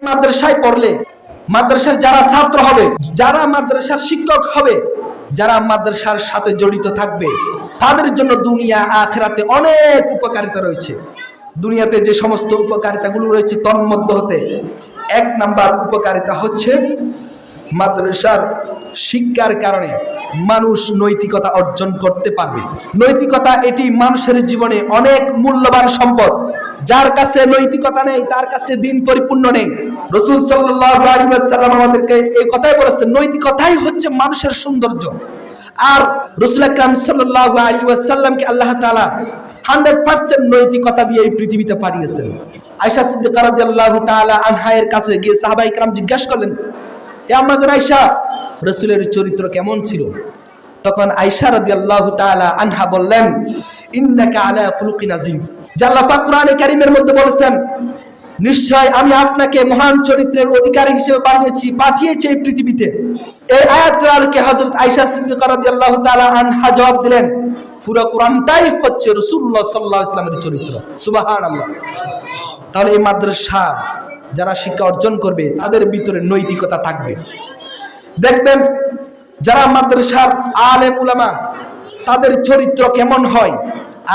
মাদ্রাসায় পড়লে মাদ্রাসার যারা ছাত্র হবে, যারা মাদ্রাসার শিক্ষক হবে, যারা মাদ্রাসার সাথে জড়িত থাকবে, তাদের জন্য দুনিয়া আখিরাতে অনেক উপকারিতা রয়েছে। দুনিয়াতে যে সমস্ত উপকারিতাগুলো রয়েছে তন্মধ্য হতে এক নাম্বার উপকারিতা হচ্ছে মাদ্রাসার শিক্ষার কারণে মানুষ নৈতিকতা অর্জন করতে পারবে। নৈতিকতা এটি মানুষের জীবনে অনেক মূল্যবান সম্পদ। যার কাছে নৈতিকতা নেই তার কাছে দিন পরিপূর্ণ নেই। রাসূল সাল্লাল্লাহু আলাইহি ওয়াসাল্লাম আমাদেরকে এই কথাই বলেছেন, নৈতিকতাই হচ্ছে মানুষের সৌন্দর্য। আর রাসূল আকরাম সাল্লাল্লাহু আলাইহি ওয়াসাল্লামকে আল্লাহ তাআলা 100% নৈতিকতা দিয়ে এই পৃথিবীতে পাঠিয়েছেন। আয়েশা সিদ্দিকা রাদিয়াল্লাহু তাআলা আনহা এর কাছে গিয়ে সাহাবায়ে কেরাম জিজ্ঞাসা করলেন, হে আম্মা জান আয়েশা, রাসূলের চরিত্র কেমন ছিল? তখন আয়েশা রাদিয়াল্লাহু তাআলা আনহা বললেন, ইন্নাকা আলা খুলুকিন আযীম। আল্লাহ পাক কোরআনে কারীমের মধ্যে বলেছেন, নিশ্চয় আমি আপনাকে মহান চরিত্রের অধিকারী হিসেবে পাঠিয়েছি এই পৃথিবীতে। এই আয়াতের আলোকে হযরত আয়েশা সিদ্দিকা রাদিয়াল্লাহু তাআলা আনহা জবাব দিলেন, পুরো কোরআনটাই হচ্ছে রাসূলুল্লাহ সাল্লাল্লাহু আলাইহি ওয়াসাল্লামের চরিত্র। সুবহানাল্লাহ। তাহলে এই মাদ্রাসা যারা শিক্ষা অর্জন করবে তাদের ভিতরে নৈতিকতা থাকবে। দেখবেন যারা মাদ্রাসার আলেম উলামা তাদের চরিত্র কেমন হয়,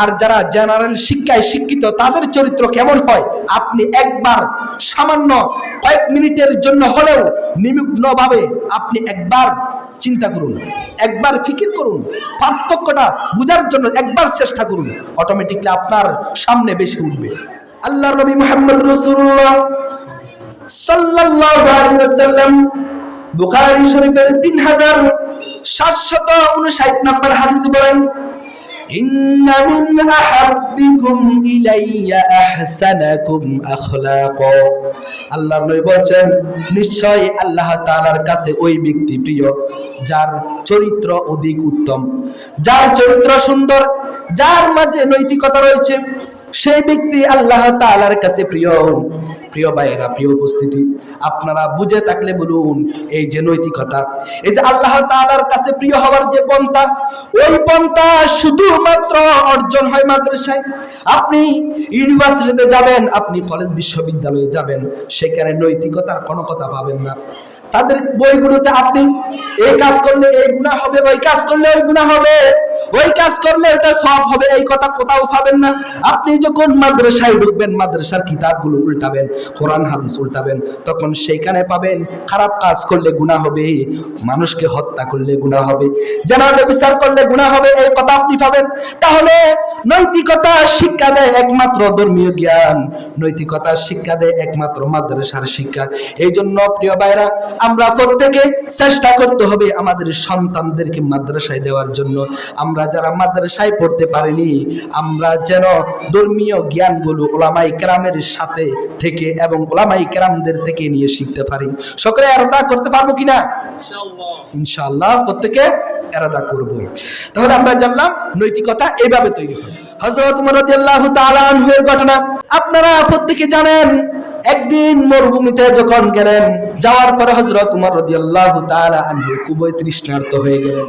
আর যারা জেনারেল শিক্ষায় শিক্ষিত তাদের চরিত্র কেমন হয়, আপনি একবার সামান্য কয়েক মিনিটের জন্য হলেও নিমগ্নভাবে আপনি একবার চিন্তা করুন, একবার ফিকির করুন, পার্থক্যটা বুঝার জন্য একবার চেষ্টা করুন, অটোমেটিকলি আপনার সামনে বেশি উঠবে। আল্লাহর নবী মুহাম্মদ রাসূলুল্লাহ সাল্লাল্লাহু আলাইহি ওয়াসাল্লাম বুখারী শরীফের 3759 নম্বর হাদিস বলেন, ইন্না মিন আহাব্বিকুম ইলাইয়া আহসানাকুম আখলাকা। আল্লাহর নবী বলেন, নিশ্চয় আল্লাহ তাআলার কাছে ওই ব্যক্তি প্রিয় যার চরিত্র অধিক উত্তম, যার চরিত্র সুন্দর, যার মাঝে নৈতিকতা রয়েছে, সেই ব্যক্তি আল্লাহ তাআলার কাছে প্রিয়। প্রিয় ভাইয়েরা, প্রিয় উপস্থিতি, আপনারা বুঝে থাকলে বলুন, এই যে নৈতিকতা, এই যে আল্লাহ তাআলার কাছে প্রিয় হওয়ার যে পন্থা, ওই পন্থা শুধুমাত্র অর্জন হয় মাদ্রাসায়। আপনি ইউনিভার্সিটিতে যাবেন, আপনি কলেজ বিশ্ববিদ্যালয়ে যাবেন, সেখানে নৈতিকতার কোনো কথা পাবেন না। তাদের বইগুলোতে আপনি এই কাজ করলে এই গুনাহ হবে, ওই কাজ করলে ওই গুনাহ হবে, ওই কাজ করলে ওটা সওয়াব হবে, এই কথা কোথাও পাবেন না। আপনি যখন মাদ্রাসায় ঢুকবেন, মাদ্রাসার কিতাবগুলো উল্টাবেন, কোরআন হাদিস উল্টাবেন, তখন সেখানে পাবেন খারাপ কাজ করলে গুনাহ হবে, মানুষকে হত্যা করলে গুনাহ হবে, জানাজা বিচার করলে গুনাহ হবে, এই কথা আপনি পাবেন। তাহলে নৈতিকতা শিক্ষা দেয় একমাত্র ধর্মীয় জ্ঞান, নৈতিকতা শিক্ষা দেয় একমাত্র মাদ্রাসার শিক্ষা। এই জন্য প্রিয় ভাইরা, আমরা প্রত্যেকে চেষ্টা করতে হবে আমাদের সন্তানদেরকে মাদ্রাসায় দেওয়ার জন্য। আমরা যারা মাদ্রাসায় পড়তে পারিনি, আমরা যেন ধর্মীয় জ্ঞানগুলো ওলামাই কেরামের সাথে থেকে এবং ওলামাই কেরামদের থেকে নিয়ে শিখতে পারি। সকলে এরাদা করতে পারবো কিনা? ইনশাআল্লাহ প্রত্যেকে এরাদা করব। তাহলে আমরা জানলাম নৈতিকতা এইভাবে তৈরি হয়। হযরত ওমর রাদিয়াল্লাহু তাআলা আনহু এর ঘটনা আপনারা প্রত্যেকে জানেন। একদিন মরুভূমিতে যখন গেলেন, যাওয়ার পরে হযরত ওমর রাদিয়াল্লাহু তাআলা আনহু খুবই তৃষ্ণার্ত হয়ে গেলেন,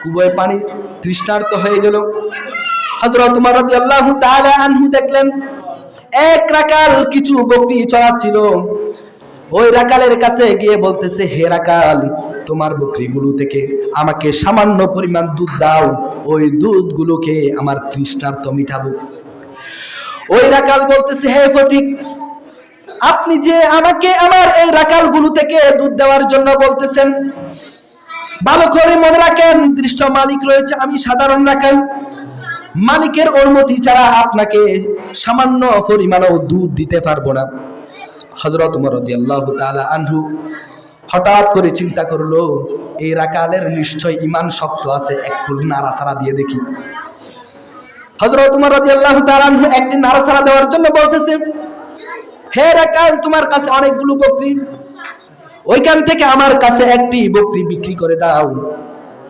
খুবই পানি তৃষ্ণার্ত হয়ে গেল। হযরত ওমর রাদিয়াল্লাহু তাআলা আনহু দেখলেন এক রাকাল কিছু বকরি চড়াচ্ছিল। ওই রাকালের কাছে গিয়ে বলতেছে, হে রাকাল, তোমার বকরিগুলো থেকে আমাকে সামান্য পরিমাণ দুধ দাও, ওই দুধগুলোকে আমার তৃষ্ণার্ত মিটাবো। ওই রাকাল বলতেছে, হে ফতিক, আপনি যে আমাকে আমার এই রাকালগুলো থেকে দুধ দেওয়ার জন্য বলতেছেন, ভালো করে মনে রাখেন, নির্দিষ্ট মালিক রয়েছে, আমি সাধারণ রাখাল, মালিকের অনুমতি ছাড়া আপনাকে সামান্য পরিমাণও দুধ দিতে পারবো না। হযরত ওমর রাদিয়াল্লাহু তাআলা আনহু হঠাৎ করে চিন্তা করলো, এই রাকালের নিশ্চয় ঈমান শক্ত আছে, একটু নাড়াচাড়া দিয়ে দেখি। হযরত ওমর রাদিয়াল্লাহু তাআলা আনহু একদিন নাড়াচাড়া দেওয়ার জন্য বলতেছে, হে রাকাল, তোমার কাছে অনেকগুলো বকরি, ওইখান থেকে আমার কাছে একটি বকরি বিক্রি করে দাও।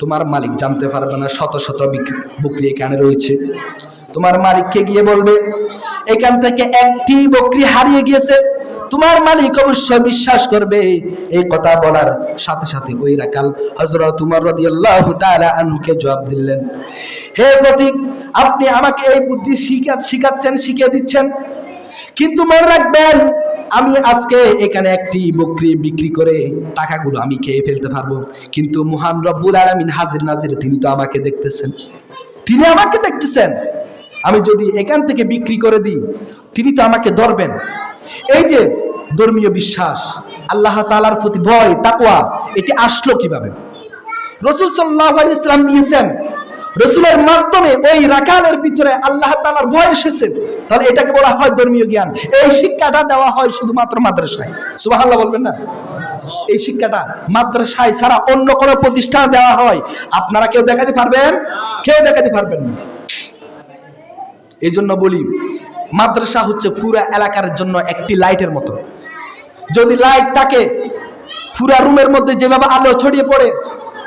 তোমার মালিক জানতে পারবে না শত শত বকরি এখানে রয়েছে। তোমার মালিককে গিয়ে বলবে এখান থেকে একটি বকরি হারিয়ে গিয়েছে, তোমার মালিক অবশ্যই বিশ্বাস করবে। এই কথা বলার সাথে সাথে ওই রাকাল হযরত ওমর রাদিয়াল্লাহু তাআলা আনহুকে জবাব দিলেন, হে ফতিক, আপনি আমাকে এই বুদ্ধি শিখাচ্ছেন, শিখিয়ে দিচ্ছেন, কিন্তু মনে রাখবেন, আমি আজকে এখানে একটি বকরি বিক্রি করে টাকাগুলো আমি খেয়ে ফেলতে পারবো, কিন্তু মহান রব্বুল আলামিন হাজির নাজির, তিনি তো আমাকে দেখতেছেন, তিনি আমাকে দেখতেছেন। আমি যদি এখান থেকে বিক্রি করে দিই, তিনি তো আমাকে ধরবেন। এই যে ধর্মীয় বিশ্বাস, আল্লাহ তাআলার প্রতি ভয়, তাকওয়া, এটি আসলো কিভাবে? রাসূল সাল্লাল্লাহু আলাইহি ওয়াসাল্লাম দিয়েছেন, রাসূলের মাধ্যমে ওই রাকালের ভিতরে আল্লাহ তাআলার ভয় এসেছে। তাহলে এটাকে বলা হয় ধর্মীয় জ্ঞান। এই শিক্ষাটা দেওয়া হয় শুধুমাত্র মাদ্রাসায়। সুবহানাল্লাহ বলবেন না? এই শিক্ষাটা মাদ্রাসায় ছাড়া অন্য কোনো প্রতিষ্ঠানে দেওয়া হয়, আপনারা কেউ দেখাতে পারবেন? কেউ দেখাতে পারবেন না। এই জন্য বলি, মাদ্রাসা হচ্ছে পুরো এলাকার জন্য একটি লাইটের মতো। যদি লাইট থাকে, পুরো রুমের মধ্যে যেভাবে আলো ছড়িয়ে পড়ে,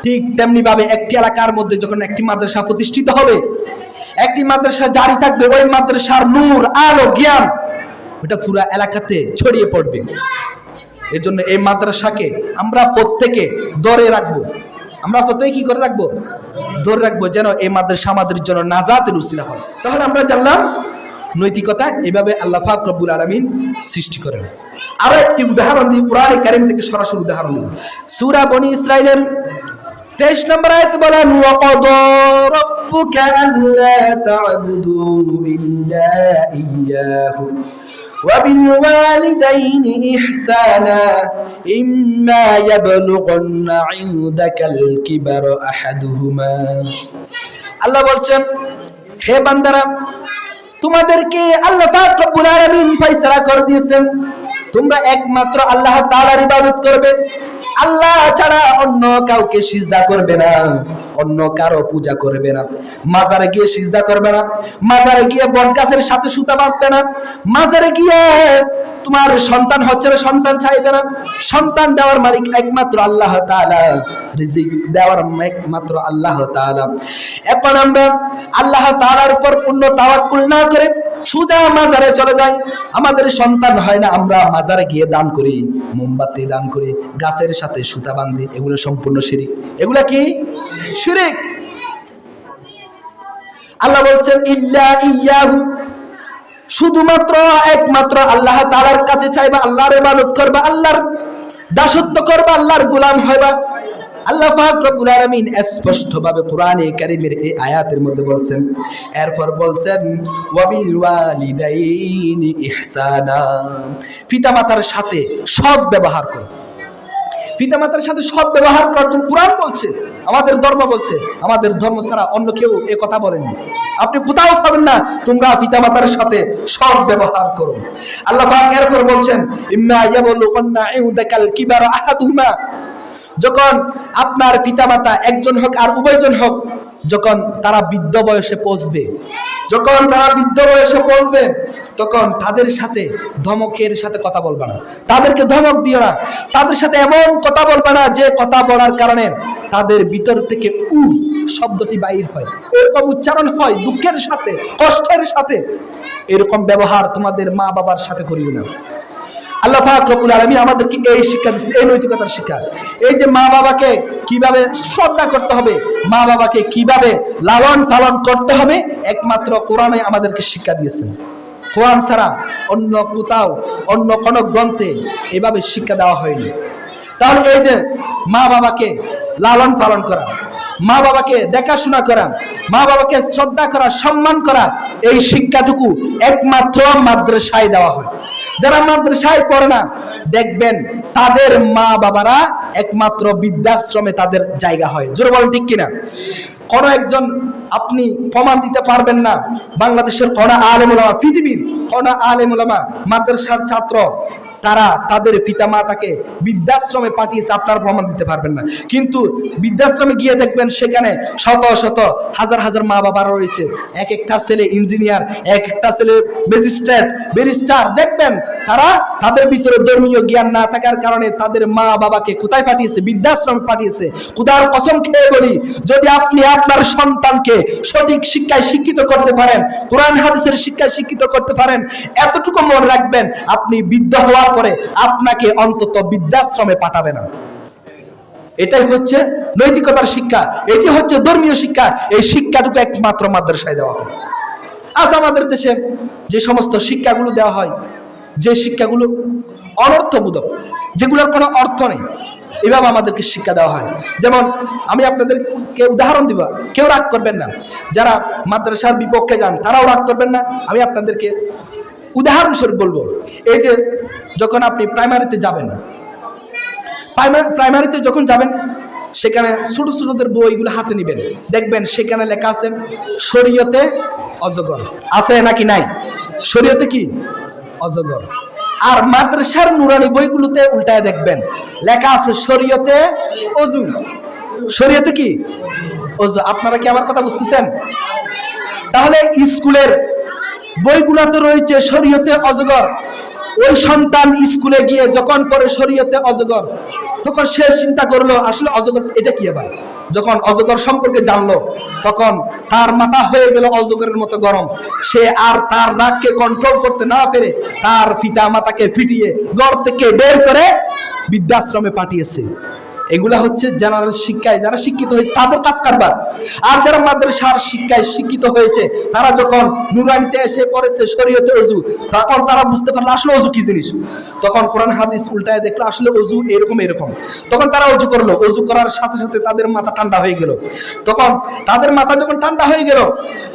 ঠিক তেমনি ভাবে একটি এলাকার মধ্যে যখন একটি মাদ্রাসা প্রতিষ্ঠিত হবে, একটি মাদ্রাসা জারি থাকবে, ওই মাদ্রাসার নূর, আলো, জ্ঞান ওটা পুরো এলাকাতে ছড়িয়ে পড়বে। এই জন্য এই মাদ্রাসাকে আমরা প্রত্যেকে ধরে রাখবো। আমরা প্রত্যেকে কি করে রাখবো? ধরে রাখবো, যেন এই মাদ্রাসা আমাদের জন্য নাজাতের উসিলা হয়। তাহলে আমরা জানলাম নৈতিকতা এভাবে আল্লাহ পাক রব্বুল আলামিন সৃষ্টি করেন। আরো একটি উদাহরণ দিই, কোরআনে কারীম থেকে সরাসরি উদাহরণ দিই। সূরা বনী ইসরাঈলের 23 নম্বর আয়াতে বলেন, ওয়াকাদা রাব্বুকা আল্লা তা'বুদু ইল্লা ইয়্যাহু وبالوالدين إحسانا إما يبلغن عندك الكبر أحدهما। আল্লাহ বলছেন, হে বান্দারা, তোমাদেরকে আল্লাহ পাক রব্বুল আলামিন ফয়সালা করে দিয়েছেন, তোমরা একমাত্র আল্লাহ তাআলার ইবাদত করবে, আল্লাহ ছাড়া অন্য কাউকে সিজদা করবে না, অন্য কারো পূজা করবে না, মাজারে গিয়ে সিজদা করবে না, মাজারে গিয়ে বটগাছের সাথে সুতা বাঁধবে না, মাজারে গিয়ে তোমার সন্তান হচ্ছে না সন্তান চাইবে না। সন্তান দেওয়ার মালিক একমাত্র আল্লাহ তাআলা, রিজিক দেওয়ার একমাত্র আল্লাহ তাআলা। এখন আমরা আল্লাহ তাআলার উপর পূর্ণ তাওয়াক্কুল না করে সোজা মাজারে চলে যাই, আমাদের সন্তান হয় না, আমরা মাজারে গিয়ে দান করি, মোমবাতি দান করি, গাছের সাথে সুতা বাঁধি, এগুলো সম্পূর্ণ শিরক। এগুলা কি? শিরক। আল্লাহ বলছেন, ইল্লা ইয়্যাহু, শুধুমাত্র একমাত্র আল্লাহ তাআলার কাছে চাইবা, আল্লাহর ইবাদত করবা, আল্লাহর দাসত্ব করবা, আল্লাহর গোলাম হইবা। আল্লাহ পাক রব্বুল আলামিন স্পষ্টভাবে কোরআনে কারীমের এই আয়াতের মধ্যে বলছেন, এরপর বলছেন ওয়াবিল ওয়ালিদাইনি ইহসানা, পিতামাতার সাথে সৎ ব্যবহার করো। পিতামাতার সাথে সৎ ব্যবহার করার জন্য কোরআন বলছে, আমাদের ধর্ম বলছে। আমাদের ধর্ম ছাড়া অন্য কেউ এ কথা বলেনি। আপনি কোথাও পাবেন না তোমরা পিতামাতার সাথে সৎ ব্যবহার করো। আল্লাহ পাক এরপর বলছেন, ইম্মা ইয়াবলুগান্না ইনদাকাল কিবারা আহাদুহুমা, যখন আপনার পিতামাতা একজন হোক আর উভয়জন হোক, যখন তারা বৃদ্ধ বয়সে পৌঁছবে, যখন তারা বৃদ্ধ বয়সে পৌঁছবে, তখন তাদের সাথে ধমকের সাথে কথা বলবে না, তাদেরকে ধমক দিও না, তাদের সাথে এমন কথা বলবে না যে কথা বলার কারণে তাদের ভিতর থেকে শব্দটি বাইর হয়, এরকম উচ্চারণ হয় দুঃখের সাথে, কষ্টের সাথে। এরকম ব্যবহার তোমাদের মা বাবার সাথে করিও না। আল্লাহ পাক রব্বুল আলামিন আমাদেরকে এই শিক্ষা দিচ্ছে, এই নৈতিকতার শিক্ষা। এই যে মা বাবাকে কিভাবে শ্রদ্ধা করতে হবে, মা বাবাকে কিভাবে লালন পালন করতে হবে, একমাত্র কোরআনে আমাদেরকে শিক্ষা দিয়েছেন। কোরআন ছাড়া অন্য কোথাও, অন্য কোনো গ্রন্থে এভাবে শিক্ষা দেওয়া হয়নি। তাহলে এই যে মা বাবাকে লালন পালন করা, মা বাবাকে দেখাশোনা করা, মা বাবাকে শ্রদ্ধা করা, সম্মান করা, এই শিক্ষাটুকু একমাত্র মাদ্রাসায় দেওয়া হয়। যারা মাদ্রাসায় পড়ে না, দেখবেন তাদের মা বাবারা একমাত্র বৃদ্ধাশ্রমে তাদের জায়গা হয়। জোরে বলেন ঠিক কিনা? কোন একজন আপনি প্রমাণ দিতে পারবেন না বাংলাদেশের কোন আলেম ওলামা, পৃথিবীর কোন আলেম ওলামা, মাদ্রাসার ছাত্র তারা তাদের পিতা মাতাকে বৃদ্ধাশ্রমে পাঠিয়েছে, আপনারা প্রমাণ দিতে পারবেন না। কিন্তু বৃদ্ধাশ্রমে গিয়ে দেখবেন সেখানে শত শত হাজার হাজার মা বাবা রয়েছে, এক একটা ছেলে ইঞ্জিনিয়ার, এক একটা ছেলে ম্যাজিস্ট্রেট, ব্যারিস্টার। দেখবেন তারা তাদের ভিতরে ধর্মীয় জ্ঞান না থাকার কারণে তাদের মা বাবাকে কোথায় পাঠিয়েছে? বৃদ্ধাশ্রমে পাঠিয়েছে। খোদার কসম খেয়ে বলি, যদি আপনি আপনার সন্তানকে সঠিক শিক্ষায় শিক্ষিত করতে পারেন, কোরআন হাদিসের শিক্ষায় শিক্ষিত করতে পারেন, এতটুকু মনে রাখবেন, আপনি বৃদ্ধ হওয়ার পরে আপনাকে অন্তত বৃদ্ধাশ্রমে পাঠাবে না। এটাই হচ্ছে নৈতিকতার শিক্ষা, এটি হচ্ছে ধর্মীয় শিক্ষা। এই শিক্ষাটুকু একমাত্র মাদ্রাসায় দেওয়া হয়। আজ আমাদের দেশে যে সমস্ত শিক্ষাগুলো দেওয়া হয়, যে শিক্ষাগুলো অনর্থবোধক, যেগুলোর কোনো অর্থ নেই, এভাবে আমাদেরকে শিক্ষা দেওয়া হয়। যেমন আমি আপনাদেরকে উদাহরণ দিব, কেউ রাগ করবেন না, যারা মাদ্রাসার বিপক্ষে যান তারাও রাগ করবেন না। আমি আপনাদেরকে উদাহরণস্বরূপ বলবো, এই যে যখন আপনি প্রাইমারিতে যাবেন, প্রাইমারিতে যখন যাবেন সেখানে ছোট ছোটদের বইগুলো হাতে নেবেন, দেখবেন সেখানে লেখা আছে শরীয়তে অজগর, আছে নাকি নাই? শরীয়তে কি? অজগর। আর মাদ্রাসার নুরানি বইগুলোতে উল্টায় দেখবেন লেখা আছে শরীয়তে অজু। শরীয়তে কি? অজু। আপনারা কি আমার কথা বুঝতেছেন? তাহলে স্কুলের বইগুলোতে রয়েছে শরীয়তে অজগর। ওই সন্তান স্কুলে গিয়ে যখন পড়ে শরীয়তে অজগর, তখন সে চিন্তা করলো আসলে অজগর এটা কি। আবার যখন অজগর সম্পর্কে জানলো তখন তার মাথা হয়ে গেল অজগরের মতো গরম। সে আর তার রাগকে কন্ট্রোল করতে না পেরে তার পিতা মাতাকে পিটিয়ে ঘর থেকে বের করে বৃদ্ধাশ্রমে পাঠিয়েছে। এগুলা হচ্ছে জেনারেল শিক্ষায় যারা শিক্ষিত হয়েছে তাদের কাজ কারবার। আর যারা মাদ্রাসার শিক্ষায় শিক্ষিত হয়েছে তারা যখন নুরানিতে এসে পড়েছে শরীয়তে অজু, তখন তারা বুঝতে পারলো আসলে অজু কি জিনিস। তখন কোরআন হাদিস উল্টায় দেখলো আসলে অজু এরকম এরকম। তখন তারা অজু করলো, অজু করার সাথে সাথে তাদের মাথা ঠান্ডা হয়ে গেল। তখন তাদের মাথা যখন ঠান্ডা হয়ে গেল,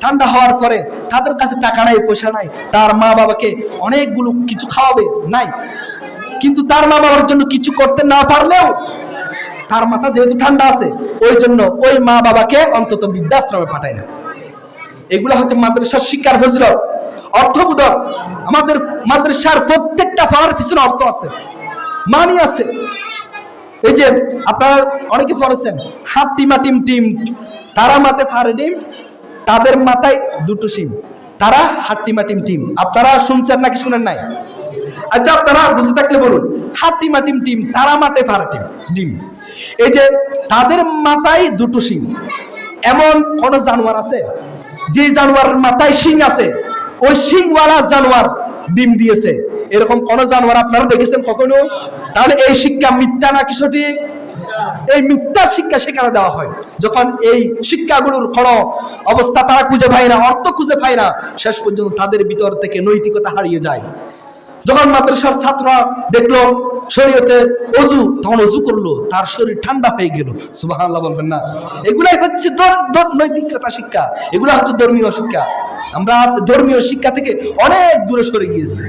ঠান্ডা হওয়ার পরে তাদের কাছে টাকা নাই, পয়সা নাই, তার মা বাবাকে অনেকগুলো কিছু খাওয়াবে নাই, কিন্তু তার মা বাবার জন্য কিছু করতে না পারলেও তার মাথা যেহেতু ঠান্ডা আছে ওই জন্য ওই মা বাবাকে অন্তত বৃদ্ধাশ্রমে পাঠায় না। এগুলা হচ্ছে মাদ্রাসার শিক্ষার ফজিলত, অর্থবোধক। আমাদের মাদ্রাসার প্রত্যেকটা পড়ার পিছনে অর্থ আছে, মানি আছে। এই যে আপনারা অনেকে পড়েছেন হাতিমা টিম টিম, তারা মাঠে ফারে ডিম, তাদের মাথায় দুটো সিম, তারা হাতিমা টিম টিম। আপনারা শুনছেন নাকি শুনেন নাই? আচ্ছা আপনারা বুঝে থাকলে বলুন, হাতিমা টিম টিম, তারা মাঠে ফারে ডিম। এই যে তাদের মাথায় দুটো শিং, এমন কোন জানোয়ার আছে যে জানোয়ারের মাথায় শিং আছে? ওই শিংওয়ালা জানোয়ার ডিম দিয়েছে, এরকম কোন জানোয়ার আপনারা দেখেছেন কখনো? তাহলে এই শিক্ষা মিথ্যা নাকি সঠিক? এই মিথ্যা শিক্ষা সেখানে দেওয়া হয়। যখন এই শিক্ষাগুলোর কোন অবস্থা তারা খুঁজে পায় না, অর্থ খুঁজে পায় না, শেষ পর্যন্ত তাদের ভিতর থেকে নৈতিকতা হারিয়ে যায়। যখন মাদ্রাসার ছাত্ররা দেখলো শরীয়তে অজু, তখন অজু করলো, তার শরীর ঠান্ডা হয়ে গেল। সুবহানাল্লাহ বলবেন না? এগুলাই হচ্ছে নৈতিকতা শিক্ষা, এগুলা হচ্ছে ধর্মীয় শিক্ষা। আমরা ধর্মীয় শিক্ষা থেকে অনেক দূরে সরে গিয়েছি।